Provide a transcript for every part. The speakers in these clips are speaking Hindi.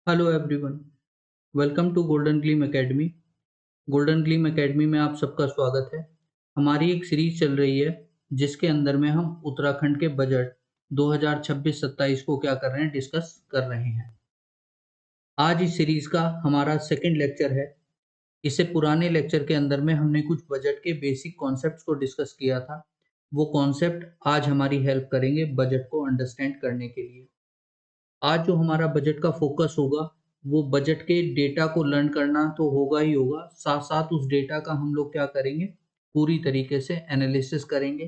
Hello everyone, welcome to Golden Gleam Academy. Golden Gleam Academy में आप सबका स्वागत है। हमारी एक सीरीज चल रही है जिसके अंदर में हम उत्तराखंड के बजट 2026-27 को क्या कर रहे हैं, डिस्कस कर रहे हैं। आज इस सीरीज का हमारा सेकंड लेक्चर है। इससे पुराने लेक्चर के अंदर में हमने कुछ बजट के बेसिक कॉन्सेप्ट्स को डिस्कस किया था। वो कॉन्सेप्ट आज हमारी हेल्प करेंगे बजट को अंडरस्टैंड करने के लिए। आज जो हमारा बजट का फोकस होगा वो बजट के डेटा को लर्न करना तो होगा ही होगा, साथ साथ उस डेटा का हम लोग क्या करेंगे, पूरी तरीके से एनालिसिस करेंगे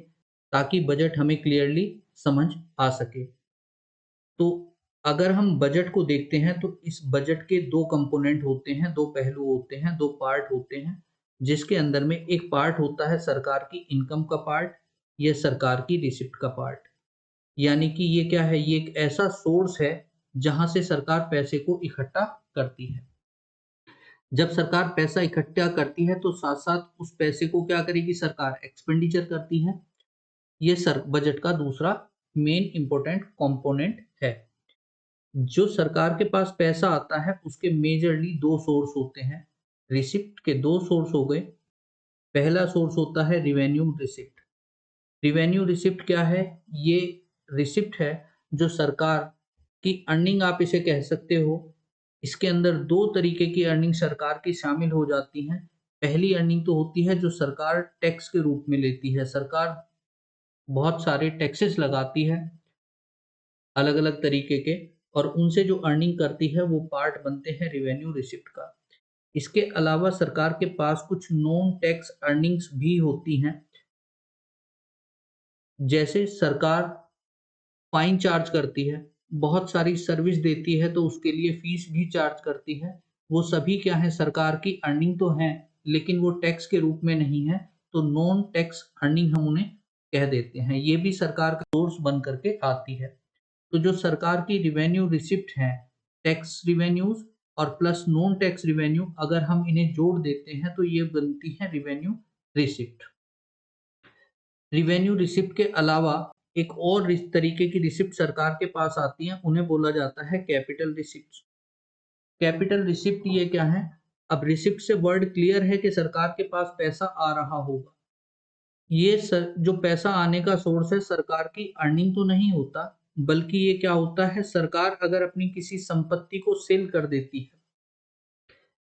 ताकि बजट हमें क्लियरली समझ आ सके। तो अगर हम बजट को देखते हैं तो इस बजट के दो कंपोनेंट होते हैं, दो पहलू होते हैं, दो पार्ट होते हैं, जिसके अंदर में एक पार्ट होता है सरकार की इनकम का पार्ट या सरकार की रिसिप्ट का पार्ट। यानी कि ये क्या है, ये एक ऐसा सोर्स है जहां से सरकार पैसे को इकट्ठा करती है। जब सरकार पैसा इकट्ठा करती है तो साथ साथ उस पैसे को क्या करेगी, सरकार एक्सपेंडिचर करती है। ये सर बजट का दूसरा मेन इंपॉर्टेंट कंपोनेंट है। जो सरकार के पास पैसा आता है उसके मेजरली दो सोर्स होते हैं। रिसिप्ट के दो सोर्स हो गए। पहला सोर्स होता है रिवेन्यू रिसिप्ट। रिवेन्यू रिसिप्ट क्या है? ये रिसिप्ट है जो सरकार की अर्निंग, आप इसे कह सकते हो। इसके अंदर दो तरीके की अर्निंग सरकार की शामिल हो जाती हैं। पहली अर्निंग तो होती है जो सरकार टैक्स के रूप में लेती है। सरकार बहुत सारे टैक्सेस लगाती है अलग अलग तरीके के, और उनसे जो अर्निंग करती है वो पार्ट बनते हैं रिवेन्यू रिसिप्ट का। इसके अलावा सरकार के पास कुछ नॉन टैक्स अर्निंग्स भी होती हैं। जैसे सरकार फाइन चार्ज करती है, बहुत सारी सर्विस देती है तो उसके लिए फीस भी चार्ज करती है। वो सभी क्या है, सरकार की अर्निंग तो है लेकिन वो टैक्स के रूप में नहीं है, तो नॉन टैक्स अर्निंग हम उन्हें कह देते हैं। ये भी सरकार का सोर्स बन करके आती है। तो जो सरकार की रिवेन्यू रिसिप्ट है, टैक्स रिवेन्यूज और प्लस नॉन टैक्स रिवेन्यू, अगर हम इन्हें जोड़ देते हैं तो ये बनती है रिवेन्यू रिसिप्ट। रिवेन्यू रिसिप्ट के अलावा एक और इस तरीके की रिसिप्ट सरकार के पास आती है, उन्हें बोला जाता है कैपिटल रिसिप्ट। कैपिटल रिसिप्ट ये क्या है? अब रिसिप्ट से वर्ड क्लियर है कि सरकार के पास पैसा आ रहा होगा। ये जो पैसा आने का सोर्स है, सरकार की अर्निंग तो नहीं होता, बल्कि ये क्या होता है, सरकार अगर अपनी किसी संपत्ति को सेल कर देती है,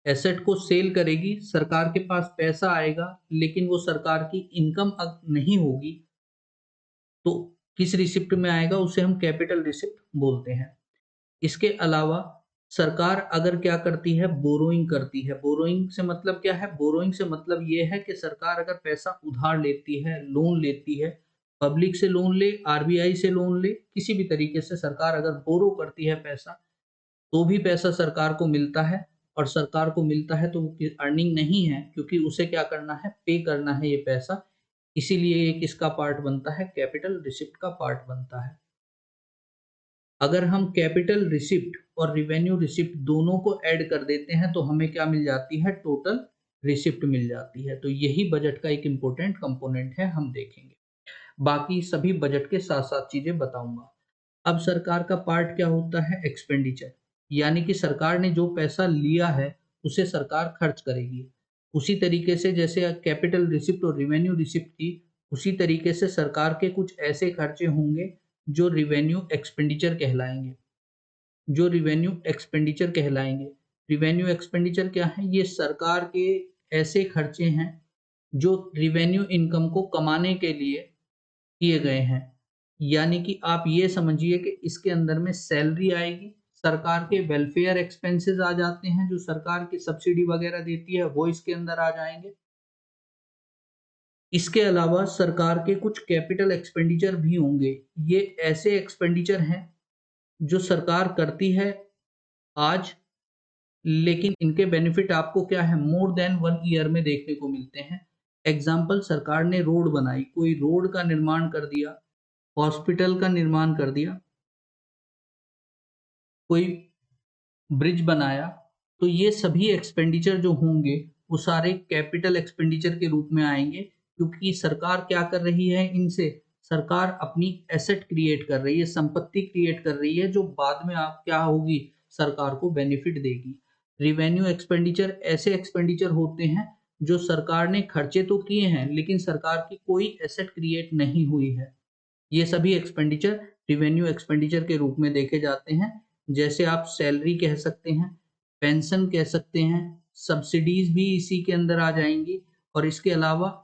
एसेट को सेल करेगी, सरकार के पास पैसा आएगा, लेकिन वो सरकार की इनकम नहीं होगी, तो किस रिसिप्ट में आएगा, उसे हम कैपिटल रिसिप्ट बोलते हैं। इसके अलावा सरकार अगर क्या करती है, बोरोइंग करती है। बोरोइंग से मतलब क्या है? बोरोइंग से मतलब ये है कि सरकार अगर पैसा उधार लेती है, लोन लेती है, पब्लिक से लोन ले, आरबीआई से लोन ले, किसी भी तरीके से सरकार अगर बोरो करती है पैसा, तो भी पैसा सरकार को मिलता है। और सरकार को मिलता है तो वो अर्निंग नहीं है, क्योंकि उसे क्या करना है, पे करना है ये पैसा। इसीलिए ये किसका पार्ट बनता है, कैपिटल रिसिप्ट का पार्ट बनता है। अगर हम कैपिटल रिसिप्ट और रिवेन्यू रिसिप्ट दोनों को ऐड कर देते हैं तो हमें क्या मिल जाती है, टोटल रिसिप्ट मिल जाती है। तो यही बजट का एक इंपॉर्टेंट कंपोनेंट है, हम देखेंगे। बाकी सभी बजट के साथ साथ चीजें बताऊंगा। अब सरकार का पार्ट क्या होता है, एक्सपेंडिचर। यानी कि सरकार ने जो पैसा लिया है उसे सरकार खर्च करेगी। उसी तरीके से जैसे कैपिटल रिसिप्ट और रिवेन्यू रिसिप्ट थी, उसी तरीके से सरकार के कुछ ऐसे खर्चे होंगे जो रिवेन्यू एक्सपेंडिचर कहलाएंगे। जो रिवेन्यू एक्सपेंडिचर कहलाएंगे। रिवेन्यू एक्सपेंडिचर क्या है? ये सरकार के ऐसे खर्चे हैं जो रिवेन्यू इनकम को कमाने के लिए किए गए हैं। यानी कि आप ये समझिए कि इसके अंदर में सैलरी आएगी, सरकार के वेलफेयर एक्सपेंसेस आ जाते हैं, जो सरकार की सब्सिडी वगैरह देती है वो इसके अंदर आ जाएंगे। इसके अलावा सरकार के कुछ कैपिटल एक्सपेंडिचर भी होंगे। ये ऐसे एक्सपेंडिचर हैं जो सरकार करती है आज, लेकिन इनके बेनिफिट आपको क्या है, मोर देन 1 ईयर में देखने को मिलते हैं। एग्जाम्पल, सरकार ने रोड बनाई, कोई रोड का निर्माण कर दिया, हॉस्पिटल का निर्माण कर दिया, कोई ब्रिज बनाया, तो ये सभी एक्सपेंडिचर जो होंगे वो सारे कैपिटल एक्सपेंडिचर के रूप में आएंगे। क्योंकि सरकार क्या कर रही है, इनसे सरकार अपनी एसेट क्रिएट कर रही है, संपत्ति क्रिएट कर रही है, जो बाद में आप क्या होगी, सरकार को बेनिफिट देगी। रिवेन्यू एक्सपेंडिचर ऐसे एक्सपेंडिचर होते हैं जो सरकार ने खर्चे तो किए हैं लेकिन सरकार की कोई एसेट क्रिएट नहीं हुई है। ये सभी एक्सपेंडिचर रिवेन्यू एक्सपेंडिचर के रूप में देखे जाते हैं। जैसे आप सैलरी कह सकते हैं, पेंशन कह सकते हैं, सब्सिडीज भी इसी के अंदर आ जाएंगी और इसके अलावा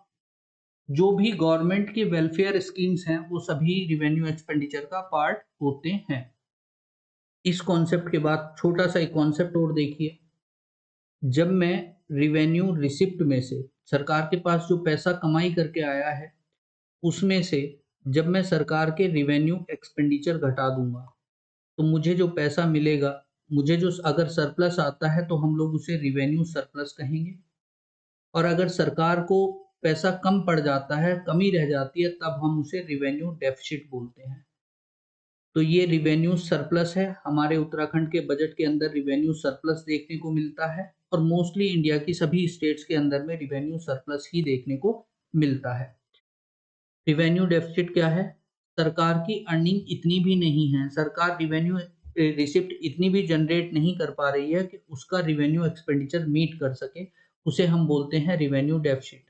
जो भी गवर्नमेंट की वेलफेयर स्कीम्स हैं वो सभी रिवेन्यू एक्सपेंडिचर का पार्ट होते हैं। इस कॉन्सेप्ट के बाद छोटा सा एक कॉन्सेप्ट और देखिए, जब मैं रिवेन्यू रिसिप्ट में से सरकार के पास जो पैसा कमाई करके आया है उसमें से जब मैं सरकार के रिवेन्यू एक्सपेंडिचर घटा दूंगा तो मुझे जो पैसा मिलेगा, मुझे जो अगर सरप्लस आता है तो हम लोग उसे रिवेन्यू सरप्लस कहेंगे और अगर सरकार को पैसा कम पड़ जाता है, कमी रह जाती है, तब हम उसे रिवेन्यू डेफिसिट बोलते हैं। तो ये रिवेन्यू सरप्लस है। हमारे उत्तराखंड के बजट के अंदर रिवेन्यू सरप्लस देखने को मिलता है और मोस्टली इंडिया की सभी स्टेट्स के अंदर में रिवेन्यू सरप्लस ही देखने को मिलता है। रिवेन्यू डेफिसिट क्या है? सरकार की अर्निंग इतनी भी नहीं है, सरकार रिवेन्यू रिसिप्ट इतनी भी जनरेट नहीं कर पा रही है कि उसका रिवेन्यू एक्सपेंडिचर मीट कर सके, उसे हम बोलते हैं रिवेन्यू डेफिसिट।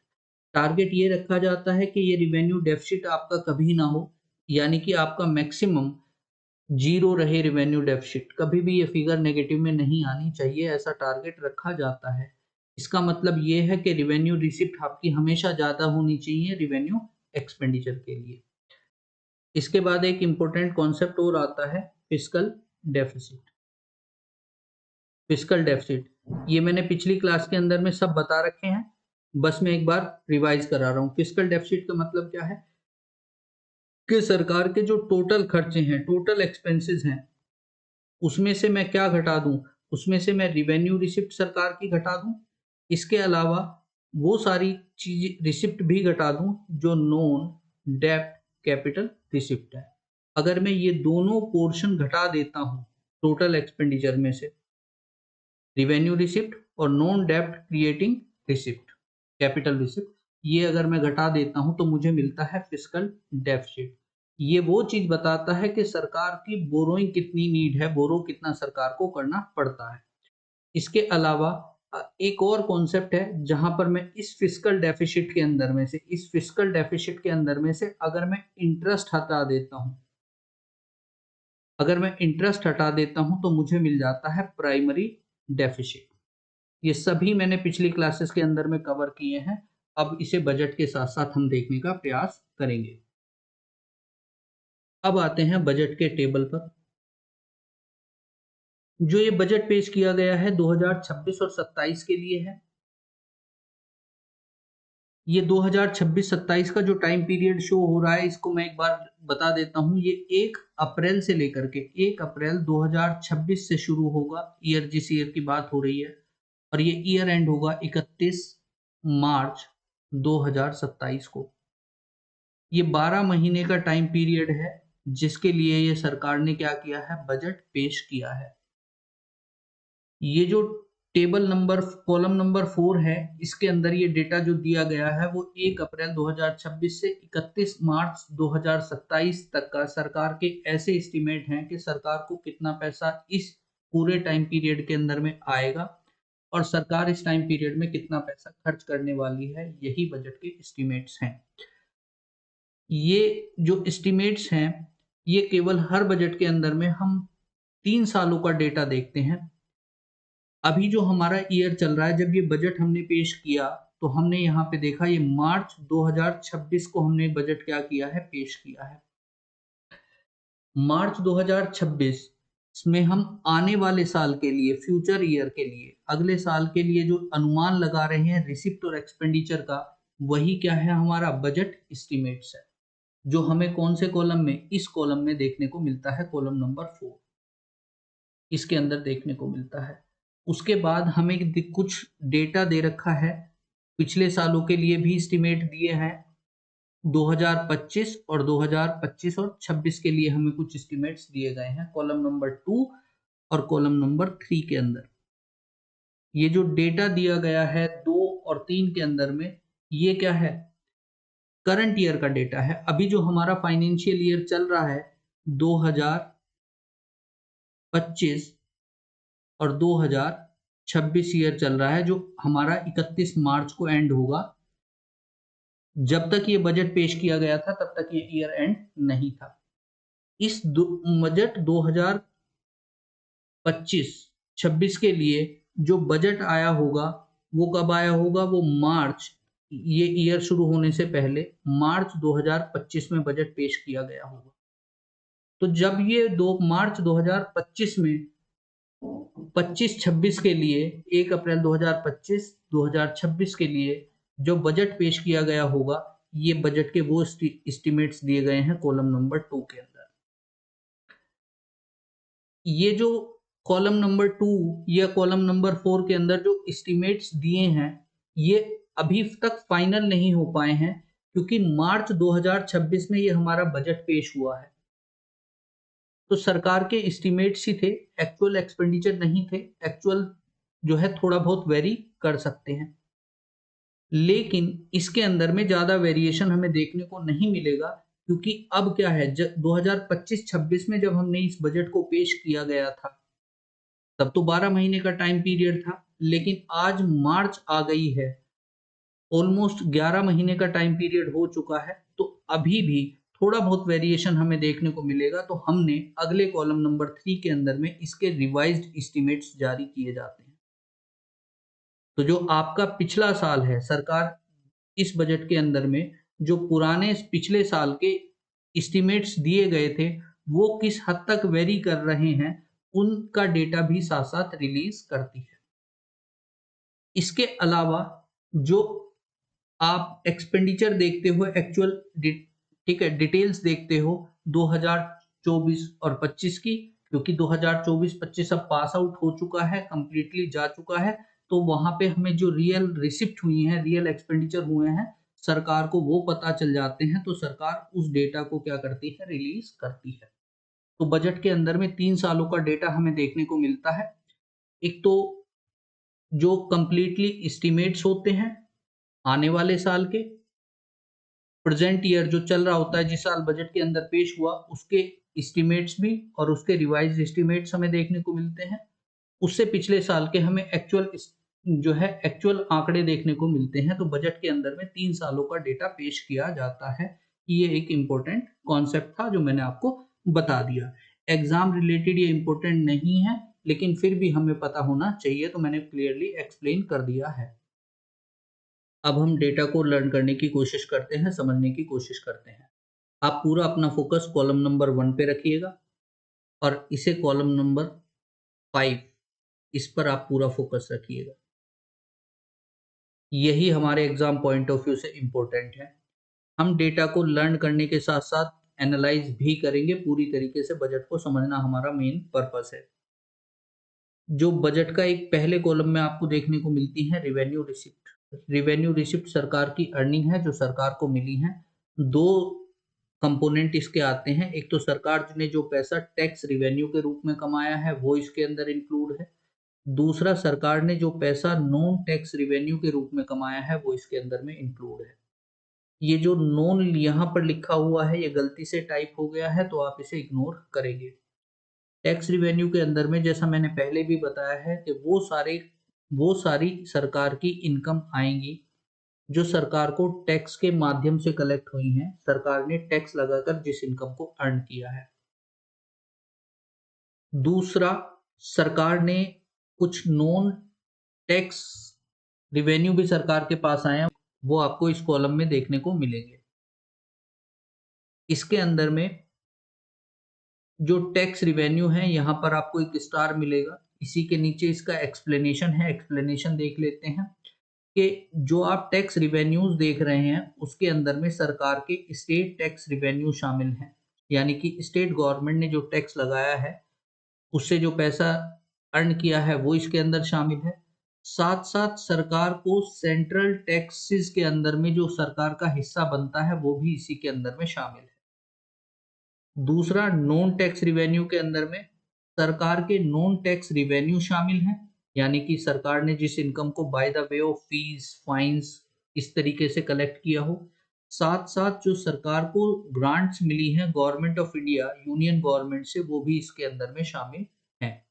टारगेट ये रखा जाता है कि ये रिवेन्यू डेफिसिट आपका कभी ना हो, यानी कि आपका मैक्सिमम जीरो रहे रिवेन्यू डेफिसिट, कभी भी ये फिगर नेगेटिव में नहीं आनी चाहिए, ऐसा टारगेट रखा जाता है। इसका मतलब ये है कि रिवेन्यू रिसिप्ट आपकी हमेशा ज़्यादा होनी चाहिए रिवेन्यू एक्सपेंडिचर के लिए। इसके बाद एक इम्पोर्टेंट कॉन्सेप्ट और आता है फिस्कल डेफिसिट। फिस्कल डेफिसिट ये मैंने पिछली क्लास के अंदर में सब बता रखे हैं, बस मैं एक बार रिवाइज करा रहा हूँ। फिस्कल डेफिसिट का मतलब क्या है कि सरकार के जो टोटल खर्चे हैं, टोटल एक्सपेंसेस हैं, उसमें से मैं क्या घटा दूं, उसमें से मैं रिवेन्यू रिसिप्ट सरकार की घटा दूं, इसके अलावा वो सारी चीज रिसिप्ट भी घटा दूं जो नॉन डेब्ट कैपिटल रिसिप्ट है। अगर मैं ये दोनों पोर्शन घटा देता हूं टोटल एक्सपेंडिचर में से, रिवेन्यू रिसिप्ट और नॉन डेब्ट क्रिएटिंग रिसिप्ट, कैपिटल रिसिप्ट, ये अगर मैं घटा देता हूं तो मुझे मिलता है फिस्कल डेफिसिट। ये वो चीज बताता है कि सरकार की बोरोइंग कितनी नीड है, बोरो कितना सरकार को करना पड़ता है। इसके अलावा एक और कॉन्सेप्ट है जहां पर मैं इस फिस्कल डेफिसिट के अंदर में से, इस फिस्कल डेफिसिट के अंदर में से अगर मैं इंटरेस्ट हटा देता हूं, अगर मैं इंटरेस्ट हटा देता हूं तो मुझे मिल जाता है प्राइमरी डेफिसिट। ये सभी मैंने पिछली क्लासेस के अंदर में कवर किए हैं। अब इसे बजट के साथ साथ हम देखने का प्रयास करेंगे। अब आते हैं बजट के टेबल पर। जो ये बजट पेश किया गया है 2026 और 27 के लिए है। ये 2026-27 का जो टाइम पीरियड शो हो रहा है इसको मैं एक बार बता देता हूं। ये 1 अप्रैल से लेकर के 1 अप्रैल 2026 से शुरू होगा, ईयर जिस ईयर की बात हो रही है, और ये ईयर एंड होगा 31 मार्च 2027 को। ये 12 महीने का टाइम पीरियड है जिसके लिए ये सरकार ने क्या किया है, बजट पेश किया है। ये जो टेबल नंबर कॉलम नंबर 4 है, इसके अंदर ये डेटा जो दिया गया है वो 1 अप्रैल 2026 से 31 मार्च 2027 तक का सरकार के ऐसे एस्टीमेट हैं कि सरकार को कितना पैसा इस पूरे टाइम पीरियड के अंदर में आएगा और सरकार इस टाइम पीरियड में कितना पैसा खर्च करने वाली है, यही बजट के एस्टीमेट्स हैं। ये जो एस्टीमेट्स हैं ये केवल हर बजट के अंदर में हम 3 सालों का डेटा देखते हैं। अभी जो हमारा ईयर चल रहा है, जब ये बजट हमने पेश किया तो हमने यहाँ पे देखा ये मार्च 2026 को हमने बजट क्या किया है, पेश किया है। मार्च 2026 में हम आने वाले साल के लिए, फ्यूचर ईयर के लिए, अगले साल के लिए जो अनुमान लगा रहे हैं रिसिप्ट और एक्सपेंडिचर का, वही क्या है, हमारा बजट एस्टीमेट्स है, जो हमें कौन से कॉलम में, इस कॉलम में देखने को मिलता है, कॉलम नंबर 4 इसके अंदर देखने को मिलता है। उसके बाद हमें कुछ डेटा दे रखा है, पिछले सालों के लिए भी एस्टीमेट दिए हैं। 2025 और 2025 और 26 के लिए हमें कुछ एस्टीमेट्स दिए गए हैं कॉलम नंबर 2 और कॉलम नंबर 3 के अंदर। ये जो डेटा दिया गया है 2 और 3 के अंदर में, ये क्या है, करंट ईयर का डेटा है। अभी जो हमारा फाइनेंशियल ईयर चल रहा है 2025 और 2026 ईयर चल रहा है, जो हमारा 31 मार्च को एंड होगा। जब तक ये बजट पेश किया गया था तब तक ये ईयर एंड नहीं था। इस बजट 2025-26 के लिए जो बजट आया होगा वो कब आया होगा? वो मार्च, ये ईयर शुरू होने से पहले मार्च 2025 में बजट पेश किया गया होगा। तो जब ये 2 मार्च 2025 में 25-26 के लिए 1 अप्रैल 2025-2026 के लिए जो बजट पेश किया गया होगा, ये बजट के वो एस्टिमेट्स दिए गए हैं कॉलम नंबर 2 के अंदर। ये जो कॉलम नंबर 2 या कॉलम नंबर 4 के अंदर जो एस्टिमेट्स दिए हैं, ये अभी तक फाइनल नहीं हो पाए हैं, क्योंकि मार्च 2026 में ये हमारा बजट पेश हुआ है। तो सरकार के एस्टिमेट्स ही थे, एक्चुअल एक्सपेंडिचर नहीं थे। एक्चुअल जो है थोड़ा बहुत वेरी कर सकते हैं, लेकिन इसके अंदर में ज़्यादा वेरिएशन हमें देखने को नहीं मिलेगा, क्योंकि अब क्या है, 2025-26 में जब हमने इस बजट को पेश किया गया था तब तो 12 महीने का टाइम पीरियड था, लेकिन आज मार्च आ गई है, ऑलमोस्ट 11 महीने का टाइम पीरियड हो चुका है, तो अभी भी थोड़ा बहुत वेरिएशन हमें देखने को मिलेगा। तो हमने अगले कॉलम नंबर 3 के अंदर में इसके रिवाइज्ड एस्टिमेट्स जारी किए जाते हैं। तो जो आपका पिछला साल है, सरकार इस बजट के अंदर में जो पुराने पिछले साल के एस्टिमेट्स दिए गए थे, वो किस हद तक वेरी कर रहे हैं, उनका डेटा भी साथ-साथ रिलीज करती है। इसके अलावा जो आप एक्सपेंडिचर देखते हो, एक्चुअल ठीक है, डिटेल्स देखते हो 2024 और 25 की, क्योंकि 2024-25 अब पास आउट हो चुका है, कंप्लीटली जा चुका है। तो वहां पे हमें जो रियल रिसिप्ट हुई हैं, रियल एक्सपेंडिचर हुए हैं, सरकार को वो पता चल जाते हैं। तो सरकार उस डेटा को क्या करती है? रिलीज करती है। तो बजट के अंदर में 3 सालों का डेटा हमें देखने को मिलता है। एक तो जो कंप्लीटली एस्टिमेट्स होते हैं आने वाले साल के, प्रेजेंट ईयर जो चल रहा होता है, जिस साल बजट के अंदर पेश हुआ, उसके एस्टिमेट्स भी और उसके रिवाइज एस्टिमेट्स हमें देखने को मिलते हैं। उससे पिछले साल के हमें एक्चुअल जो है एक्चुअल आंकड़े देखने को मिलते हैं। तो बजट के अंदर में 3 सालों का डेटा पेश किया जाता है। ये एक इम्पोर्टेंट कॉन्सेप्ट था जो मैंने आपको बता दिया। एग्जाम रिलेटेड ये इम्पोर्टेंट नहीं है, लेकिन फिर भी हमें पता होना चाहिए, तो मैंने क्लियरली एक्सप्लेन कर दिया है। अब हम डेटा को लर्न करने की कोशिश करते हैं, समझने की कोशिश करते हैं। आप पूरा अपना फोकस कॉलम नंबर 1 पे रखिएगा और इसे कॉलम नंबर 5, इस पर आप पूरा फोकस रखिएगा। यही हमारे एग्जाम पॉइंट ऑफ व्यू से इम्पोर्टेंट है। हम डेटा को लर्न करने के साथ साथ एनालाइज भी करेंगे पूरी तरीके से। बजट को समझना हमारा मेन पर्पस है। जो बजट का एक पहले कॉलम में आपको देखने को मिलती है रेवेन्यू रिसिप्ट। रेवेन्यू रिसिप्ट सरकार की अर्निंग है जो सरकार को मिली है। दो कंपोनेंट इसके आते हैं। एक तो सरकार ने जो पैसा टैक्स रेवेन्यू के रूप में कमाया है वो इसके अंदर इंक्लूड है। दूसरा, सरकार ने जो पैसा नॉन टैक्स रेवेन्यू के रूप में कमाया है वो इसके अंदर में इंक्लूड है। ये जो नॉन यहाँ पर लिखा हुआ है ये गलती से टाइप हो गया है, तो आप इसे इग्नोर करेंगे। टैक्स रिवेन्यू के अंदर में, जैसा मैंने पहले भी बताया है, कि वो सारी सरकार की इनकम आएंगी जो सरकार को टैक्स के माध्यम से कलेक्ट हुई हैं, सरकार ने टैक्स लगाकर जिस इनकम को अर्न किया है। दूसरा, सरकार ने कुछ नॉन टैक्स रिवेन्यू भी सरकार के पास आए हैं, वो आपको इस कॉलम में देखने को मिलेंगे। इसके अंदर में जो टैक्स रिवेन्यू है यहाँ पर आपको एक स्टार मिलेगा, इसी के नीचे इसका एक्सप्लेनेशन है। एक्सप्लेनेशन देख लेते हैं कि जो आप टैक्स रिवेन्यूज देख रहे हैं उसके अंदर में सरकार के स्टेट टैक्स रिवेन्यू शामिल हैं, यानी कि स्टेट गवर्नमेंट ने जो टैक्स लगाया है उससे जो पैसा अर्न किया है वो इसके अंदर शामिल है। साथ साथ सरकार को सेंट्रल टैक्सेस के अंदर में जो सरकार का हिस्सा बनता है वो भी इसी के अंदर में शामिल है। दूसरा, नॉन टैक्स रिवेन्यू के अंदर में सरकार के नॉन टैक्स रिवेन्यू शामिल हैं, यानी कि सरकार ने जिस इनकम को by the way of fees, fines इस तरीके से कलेक्ट किया हो। साथ साथ जो सरकार को ग्रांट्स मिली हैं government of India, union government से, वो भी इसके अंदर में शामिल हैं।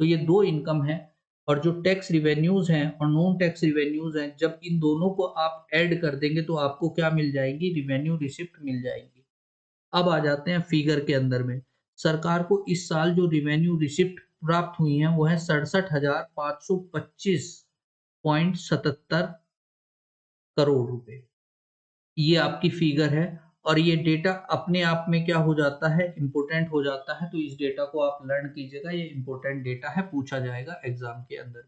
तो ये दो इनकम है, और जो टैक्स रिवेन्यूज हैं और नॉन टैक्स रिवेन्यूज हैं, जब इन दोनों को आप ऐड कर देंगे तो आपको क्या मिल जाएगी, रिवेन्यू रिसिप्ट मिल जाएगी। अब आ जाते हैं फिगर के अंदर में। सरकार को इस साल जो रिवेन्यू रिसिप्ट प्राप्त हुई है वो है 67,525.77 करोड़ रुपए। ये आपकी फिगर है, और ये डेटा अपने आप में क्या हो जाता है, इंपॉर्टेंट हो जाता है। तो इस डेटा को आप लर्न कीजिएगा, ये इंपॉर्टेंट डेटा है, पूछा जाएगा एग्जाम के अंदर।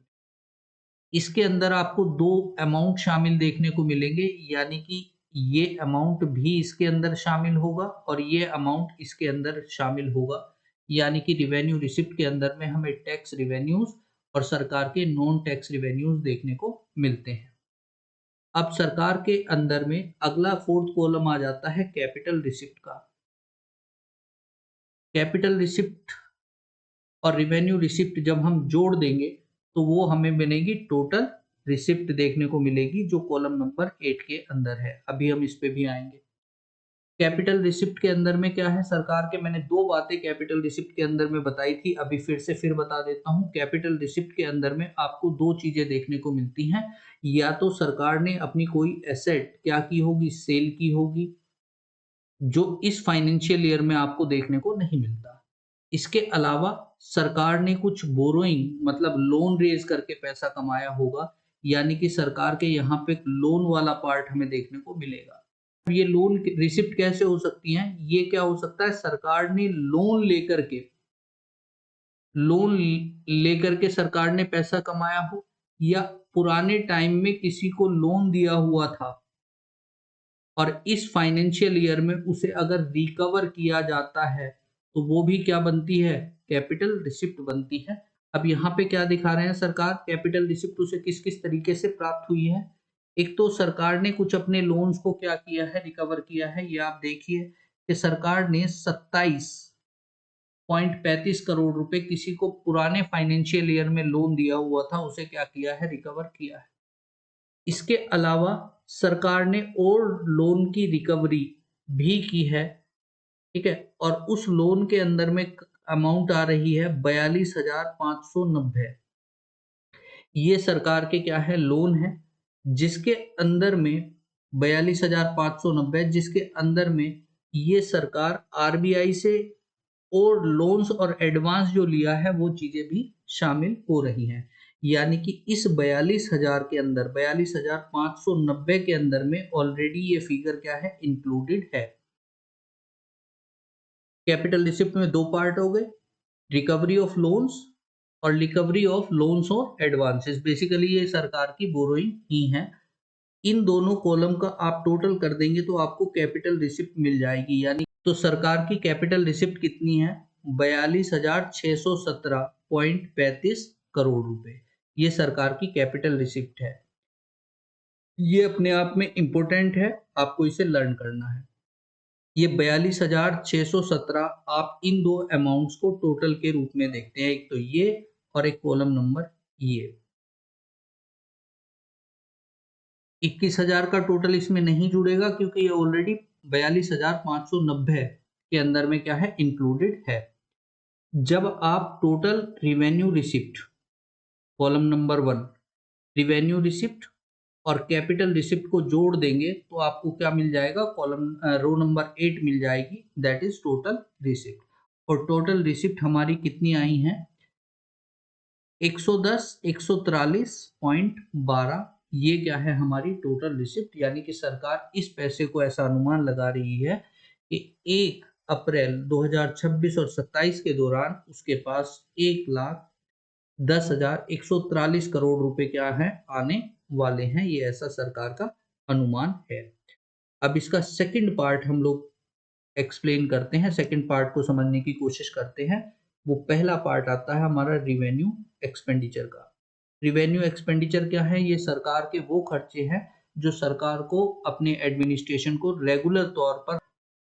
इसके अंदर आपको दो अमाउंट शामिल देखने को मिलेंगे, यानी कि ये अमाउंट भी इसके अंदर शामिल होगा और ये अमाउंट इसके अंदर शामिल होगा, यानी कि रिवेन्यू रिसिप्ट के अंदर में हमें टैक्स रिवेन्यूज और सरकार के नॉन टैक्स रिवेन्यूज देखने को मिलते हैं। अब सरकार के अंदर में अगला फोर्थ कॉलम आ जाता है कैपिटल रिसिप्ट का। कैपिटल रिसिप्ट और रिवेन्यू रिसिप्ट जब हम जोड़ देंगे तो वो हमें मिलेगी टोटल रिसिप्ट देखने को मिलेगी, जो कॉलम नंबर 8 के अंदर है। अभी हम इस पे भी आएंगे। कैपिटल रिसिप्ट के अंदर में क्या है, सरकार के मैंने दो बातें कैपिटल रिसिप्ट के अंदर में बताई थी, अभी फिर बता देता हूं। कैपिटल रिसिप्ट के अंदर में आपको दो चीजें देखने को मिलती हैं, या तो सरकार ने अपनी कोई एसेट क्या की होगी, सेल की होगी, जो इस फाइनेंशियल ईयर में आपको देखने को नहीं मिलता। इसके अलावा सरकार ने कुछ बोरोइंग मतलब लोन रेज करके पैसा कमाया होगा, यानी कि सरकार के यहाँ पे लोन वाला पार्ट हमें देखने को मिलेगा। ये लोन रिसिप्ट कैसे हो सकती है, ये क्या हो सकता है, सरकार ने लोन लेकर के सरकार ने पैसा कमाया हो, या पुराने टाइम में किसी को लोन दिया हुआ था और इस फाइनेंशियल ईयर में उसे अगर रिकवर किया जाता है तो वो भी क्या बनती है, कैपिटल रिसिप्ट बनती है। अब यहाँ पे क्या दिखा रहे हैं सरकार, कैपिटल रिसिप्ट उसे किस किस तरीके से प्राप्त हुई है। एक तो सरकार ने कुछ अपने लोन्स को क्या किया है, रिकवर किया है। ये आप देखिए कि सरकार ने 27.35 करोड़ रुपए किसी को पुराने फाइनेंशियल ईयर में लोन दिया हुआ था, उसे क्या किया है, रिकवर किया है। इसके अलावा सरकार ने और लोन की रिकवरी भी की है, ठीक है, और उस लोन के अंदर में अमाउंट आ रही है 42,590। ये सरकार के क्या है, लोन है, जिसके अंदर में 42,590, जिसके अंदर में ये सरकार आरबीआई से और लोन्स और एडवांस जो लिया है वो चीजें भी शामिल हो रही हैं। यानी कि इस 42,000 के अंदर 42,590 के अंदर में ऑलरेडी ये फिगर क्या है, इंक्लूडेड है। कैपिटल रिसिप्ट में दो पार्ट हो गए, रिकवरी ऑफ लोन्स और रिकवरी ऑफ लोन्स और एडवांसेस। बेसिकली ये सरकार की बोरोइंग ही है। इन दोनों कॉलम का आप टोटल कर देंगे तो आपको कैपिटल रिसिप्ट मिल जाएगी। यानी तो सरकार की कैपिटल रिसिप्ट कितनी है, 42,617.35 करोड़ रुपए। ये सरकार की कैपिटल रिसिप्ट है। ये अपने आप में इंपॉर्टेंट है, आपको इसे लर्न करना है। ये 42,617 आप इन दो अमाउंट्स को टोटल के रूप में देखते हैं, एक तो ये और एक कॉलम नंबर ये। 21,000 का टोटल इसमें नहीं जुड़ेगा क्योंकि ये ऑलरेडी 42,590 के अंदर में क्या है, इंक्लूडेड है। जब आप total revenue receipt column number 1 revenue receipt और कैपिटल रिसिप्ट को जोड़ देंगे तो आपको क्या मिल जाएगा, कॉलम रो नंबर 8 मिल जाएगी, दैट इज टोटल रिसिप्ट। और टोटल रिसिप्ट हमारी कितनी आई हैं, 110,143.12। ये क्या है, हमारी टोटल रिसिप्ट। यानी कि सरकार इस पैसे को ऐसा अनुमान लगा रही है कि 1 अप्रैल 2026 और 27 के दौरान उसके पास 1,10,143 करोड़ रुपए क्या है, आने वाले हैं। ये ऐसा सरकार का अनुमान है। अब इसका सेकंड पार्ट हम लोग एक्सप्लेन करते हैं, सेकंड पार्ट को समझने की कोशिश करते हैं। वो पहला पार्ट आता है हमारा रिवेन्यू एक्सपेंडिचर का। रिवेन्यू एक्सपेंडिचर क्या है, ये सरकार के वो खर्चे हैं जो सरकार को अपने एडमिनिस्ट्रेशन को रेगुलर तौर पर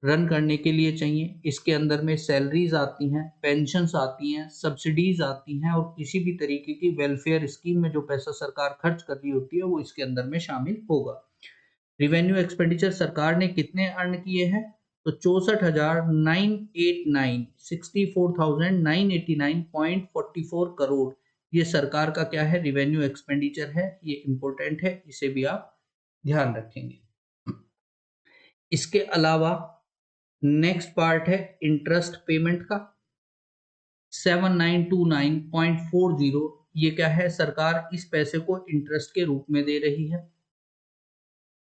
रन करने के लिए चाहिए। इसके अंदर में सैलरीज आती हैं, पेंशन्स आती हैं, सब्सिडीज आती हैं, और किसी भी तरीके की वेलफेयर स्कीम में जो पैसा सरकार खर्च कर रही होती है वो इसके अंदर में शामिल होगा। रिवेन्यू एक्सपेंडिचर सरकार ने कितने अर्न किए हैं, तो 64,989 करोड़ ये सरकार का क्या है, रिवेन्यू एक्सपेंडिचर है। ये इंपॉर्टेंट है, इसे भी आप ध्यान रखेंगे। इसके अलावा नेक्स्ट पार्ट है इंटरेस्ट पेमेंट का, 7929.40। ये क्या है, सरकार इस पैसे को इंटरेस्ट के रूप में दे रही है।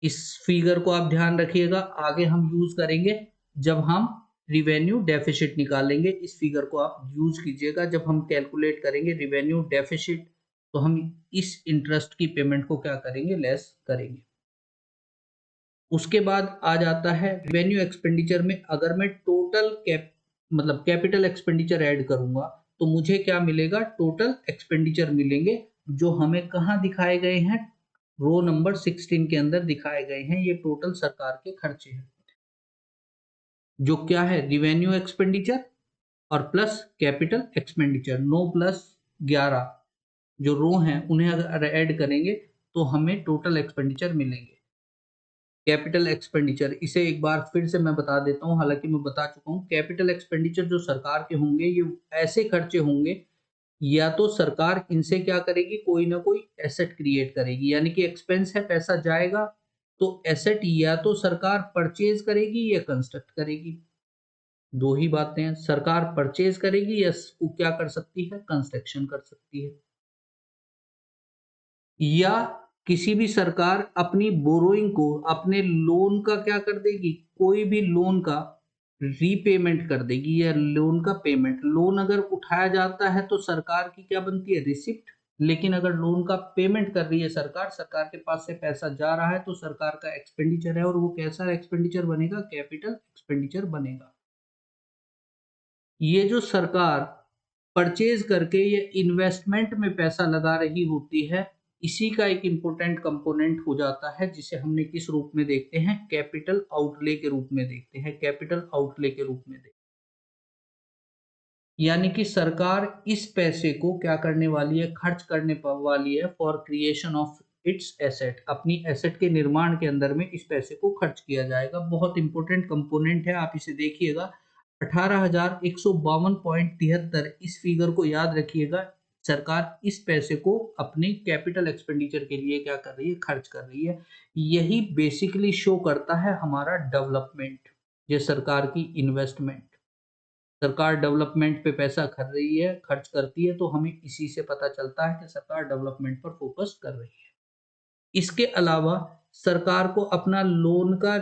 इस फिगर को आप ध्यान रखिएगा, आगे हम यूज करेंगे जब हम रिवेन्यू डेफिसिट निकालेंगे। इस फिगर को आप यूज कीजिएगा जब हम कैलकुलेट करेंगे रिवेन्यू डेफिसिट, तो हम इस इंटरेस्ट की पेमेंट को क्या करेंगे, लेस करेंगे। उसके बाद आ जाता है रिवेन्यू एक्सपेंडिचर में, अगर मैं टोटल कैपिटल एक्सपेंडिचर ऐड करूंगा तो मुझे क्या मिलेगा, टोटल एक्सपेंडिचर मिलेंगे, जो हमें कहाँ दिखाए गए हैं, रो नंबर 16 के अंदर दिखाए गए हैं। ये टोटल सरकार के खर्चे हैं, जो क्या है, रिवेन्यू एक्सपेंडिचर और प्लस कैपिटल एक्सपेंडिचर। 9 प्लस 11 जो रो हैं उन्हें अगर ऐड करेंगे तो हमें टोटल एक्सपेंडिचर मिलेंगे। कैपिटल एक्सपेंडिचर, इसे एक बार फिर से मैं बता देता हूं, हालांकि मैं बता चुका हूं। कैपिटल एक्सपेंडिचर जो सरकार के होंगे, ये ऐसे खर्चे होंगे, या तो सरकार इनसे क्या करेगी, कोई ना कोई एसेट क्रिएट करेगी, यानी कि एक्सपेंस है, पैसा जाएगा, तो एसेट या तो सरकार परचेज करेगी या कंस्ट्रक्ट करेगी। दो ही बातें हैं, सरकार परचेज करेगी या क्या कर सकती है, कंस्ट्रक्शन कर सकती है। या किसी भी सरकार अपनी बोरोइंग को, अपने लोन का क्या कर देगी, कोई भी लोन का रीपेमेंट कर देगी, या लोन का पेमेंट। लोन अगर उठाया जाता है तो सरकार की क्या बनती है, रिसिप्ट। लेकिन अगर लोन का पेमेंट कर रही है सरकार, सरकार के पास से पैसा जा रहा है, तो सरकार का एक्सपेंडिचर है, और वो कैसा एक्सपेंडिचर बनेगा, कैपिटल एक्सपेंडिचर बनेगा। ये जो सरकार परचेज करके ये इन्वेस्टमेंट में पैसा लगा रही होती है, इसी का एक इंपॉर्टेंट कंपोनेंट हो जाता है, जिसे हमने किस रूप में देखते हैं, कैपिटल आउटले के रूप में देखते हैं, कैपिटल आउटले के रूप में देखते हैं। यानी कि सरकार इस पैसे को क्या करने वाली है, खर्च करने वाली है for creation of its asset. अपनी एसेट के निर्माण के अंदर में इस पैसे को खर्च किया जाएगा। बहुत इंपॉर्टेंट कंपोनेंट है, आप इसे देखिएगा, 18,152.73। इस फिगर को याद रखिएगा, सरकार इस पैसे को अपने कैपिटल एक्सपेंडिचर के लिए क्या कर रही है, खर्च कर रही है। यही बेसिकली शो करता है हमारा डेवलपमेंट, ये सरकार की इन्वेस्टमेंट। सरकार डेवलपमेंट पे पैसा खर्च करती है, तो हमें इसी से पता चलता है कि सरकार डेवलपमेंट पर फोकस कर रही है। इसके अलावा सरकार को अपना लोन का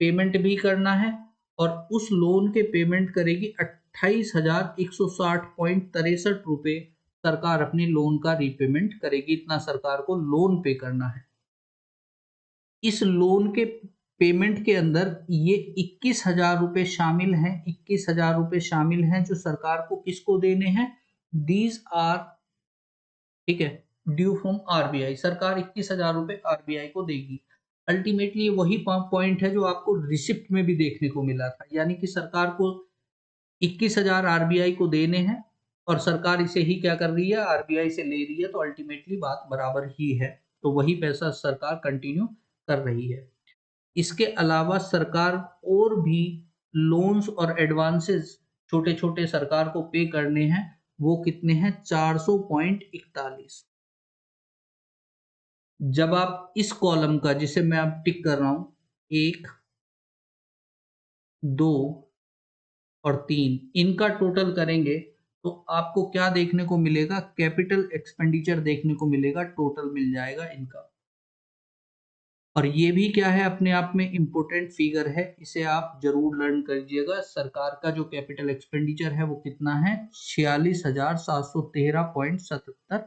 पेमेंट भी करना है, और उस लोन के पेमेंट करेगी 28,160.63 रुपए। सरकार अपने लोन का रीपेमेंट करेगी, इतना सरकार को लोन पे करना है। इस लोन के पेमेंट के अंदर ये 21,000 रुपए शामिल हैं, 21,000 रुपए शामिल हैं, जो सरकार को किसको देने हैं, दीज आर, ठीक है, ड्यू फ्रॉम आरबीआई। सरकार 21,000 रुपए आरबीआई को देगी। अल्टीमेटली वही पॉइंट है जो आपको रिसिप्ट में भी देखने को मिला था, यानी कि सरकार को 21,000 आरबीआई को देने हैं, और सरकार इसे ही क्या कर रही है, आरबीआई से ले रही है, तो अल्टीमेटली बात बराबर ही है। तो वही पैसा सरकार कंटिन्यू कर रही है। इसके अलावा सरकार और भी लोन्स और एडवांसेस छोटे छोटे सरकार को पे करने हैं, वो कितने हैं, 400.41। जब आप इस कॉलम का, जिसे मैं अब टिक कर रहा हूं, 1, 2 और 3, इनका टोटल करेंगे तो आपको क्या देखने को मिलेगा, कैपिटल एक्सपेंडिचर देखने को मिलेगा, टोटल मिल जाएगा इनका। और ये भी क्या है, अपने आप में इंपॉर्टेंट फिगर है, इसे आप जरूर लर्न करिएगा। सरकार का जो कैपिटल एक्सपेंडिचर है वो कितना है, 46,713.77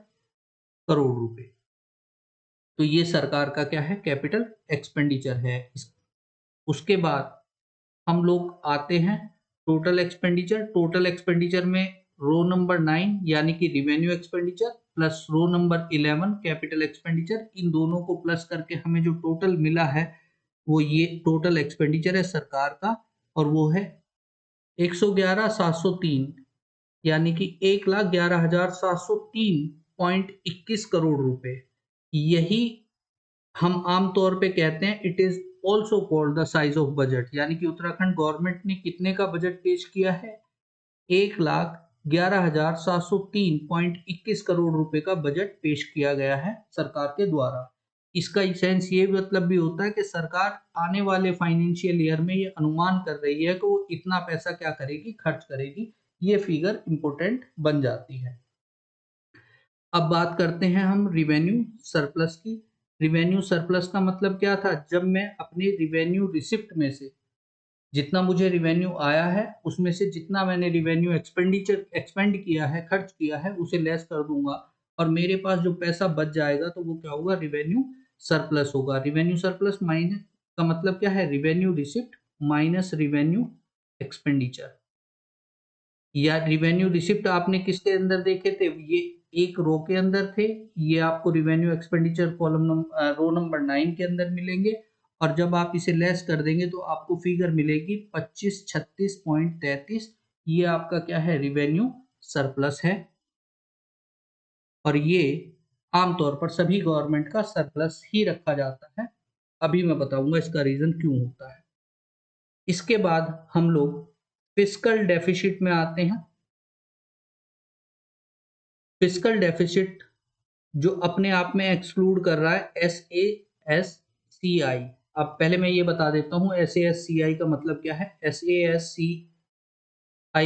करोड़ रुपए। तो ये सरकार का क्या है, कैपिटल एक्सपेंडिचर है। उसके बाद हम लोग आते हैं टोटल एक्सपेंडिचर। टोटल एक्सपेंडिचर में रो नंबर 9 यानी कि revenue expenditure plus row number 11 capital expenditure, इन दोनों को प्लस करके हमें जो टोटल मिला है वो ये टोटल एक्सपेंडिचर है सरकार का, और वो है 111,703, यानी कि 1,11,703.21 करोड़ रुपए। यही हम आमतौर पे कहते हैं, it is also called the size of budget, यानी कि उत्तराखंड गवर्नमेंट ने कितने का बजट पेश किया है? 1,11,703.21 करोड़ रुपए का बजट पेश किया गया है सरकार के द्वारा। इसका सेंस ये मतलब भी होता है कि सरकार आने वाले फाइनेंशियल ईयर में ये अनुमान कर रही है कि वो इतना पैसा क्या करेगी, खर्च करेगी। ये फिगर इंपॉर्टेंट बन जाती है। अब बात करते हैं हम रिवेन्यू सरप्लस की। रिवेन्यू सरप्लस का मतलब क्या था? जब मैं अपने रिवेन्यू रिसिप्ट में से जितना मुझे रिवेन्यू आया है उसमें से जितना मैंने रिवेन्यू एक्सपेंड किया है, खर्च किया है, उसे लेस कर दूंगा और मेरे पास जो पैसा बच जाएगा तो वो क्या होगा? रिवेन्यू सरप्लस होगा। रिवेन्यू सरप्लस माइनस का मतलब क्या है? Revenue receipt minus revenue expenditure. या रिवेन्यू रिसिप्ट आपने किसके अंदर देखे थे? ये एक रो के अंदर थे, ये आपको revenue expenditure column row number 9 के अंदर मिलेंगे और जब आप इसे लेस कर देंगे तो आपको फिगर मिलेगी 2536.33। ये आपका क्या है? रिवेन्यू सरप्लस है और ये आमतौर पर सभी गवर्नमेंट का सरप्लस ही रखा जाता है। अभी मैं बताऊंगा इसका रीजन क्यों होता है। इसके बाद हम लोग फिस्कल डेफिसिट में आते हैं। फिस्कल डेफिसिट जो अपने आप में एक्सक्लूड कर रहा है SASCI। अब पहले मैं ये बता देता हूँ SASCI का मतलब क्या है। SASCI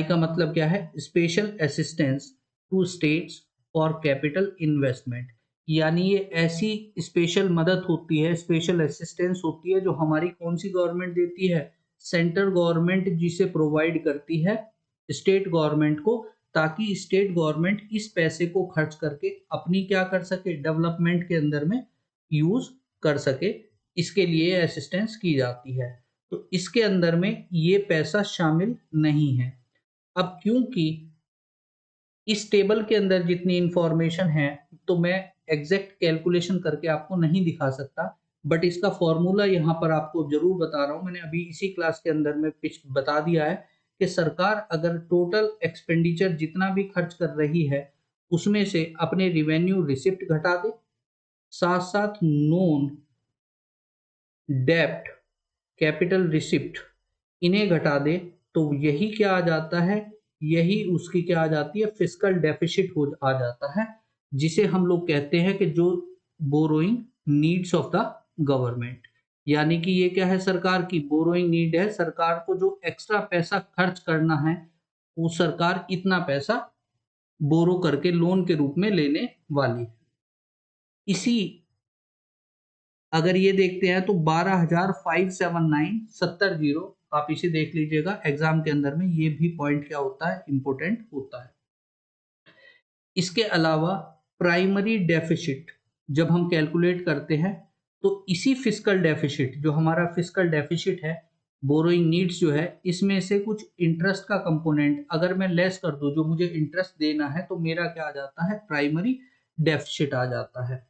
का मतलब क्या है? Special assistance to states for capital investment. यानी ये ऐसी स्पेशल मदद होती है, स्पेशल असिस्टेंस होती है जो हमारी कौन सी गवर्नमेंट देती है? सेंट्रल गवर्नमेंट जिसे प्रोवाइड करती है स्टेट गवर्नमेंट को, ताकि स्टेट गवर्नमेंट इस पैसे को खर्च करके अपनी क्या कर सके? डेवलपमेंट के अंदर में यूज कर सके। इसके लिए असिस्टेंस की जाती है। तो इसके अंदर में ये पैसा शामिल नहीं है। अब क्योंकि इस टेबल के अंदर जितनी इंफॉर्मेशन है तो मैं एग्जैक्ट कैलकुलेशन करके आपको नहीं दिखा सकता, बट इसका फॉर्मूला यहाँ पर आपको जरूर बता रहा हूँ। मैंने अभी इसी क्लास के अंदर में बता दिया है कि सरकार अगर टोटल एक्सपेंडिचर जितना भी खर्च कर रही है उसमें से अपने रिवेन्यू रिसिप्ट घटा दे, साथ साथ नॉन डेप्ट कैपिटल रिसिप्ट इन्हें घटा दे, तो यही क्या आ जाता है? यही उसकी क्या आ जाती है? फिस्कल डेफिसिट हो आ जाता है, जिसे हम लोग कहते हैं कि जो borrowing needs of the government. यानी कि ये क्या है? सरकार की बोरोइंग नीड है। सरकार को जो एक्स्ट्रा पैसा खर्च करना है वो सरकार इतना पैसा बोरो करके लोन के रूप में लेने वाली है। इसी अगर ये देखते हैं तो 12,579.70 आप इसे देख लीजिएगा। एग्जाम के अंदर में ये भी पॉइंट क्या होता है? इंपॉर्टेंट होता है। इसके अलावा प्राइमरी डेफिसिट जब हम कैलकुलेट करते हैं तो इसी फिस्कल डेफिसिट, जो हमारा फिस्कल डेफिसिट है, बोरोइंग नीड्स जो है, इसमें से कुछ इंटरेस्ट का कंपोनेंट अगर मैं लेस कर दूं, जो मुझे इंटरेस्ट देना है, तो मेरा क्या आ जाता है? प्राइमरी डेफिसिट आ जाता है,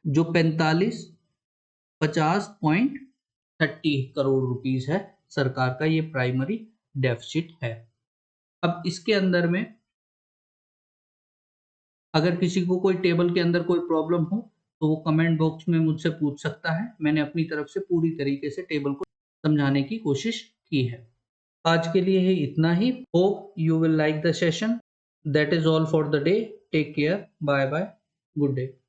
जो 45.50 करोड़ रुपीस है। सरकार का ये प्राइमरी डेफिसिट है। अब इसके अंदर में अगर किसी को कोई टेबल के अंदर कोई प्रॉब्लम हो तो वो कमेंट बॉक्स में मुझसे पूछ सकता है। मैंने अपनी तरफ से पूरी तरीके से टेबल को समझाने की कोशिश की है। आज के लिए है इतना ही। Hope you will like the session. That is all for the day. Take care, bye bye, good day.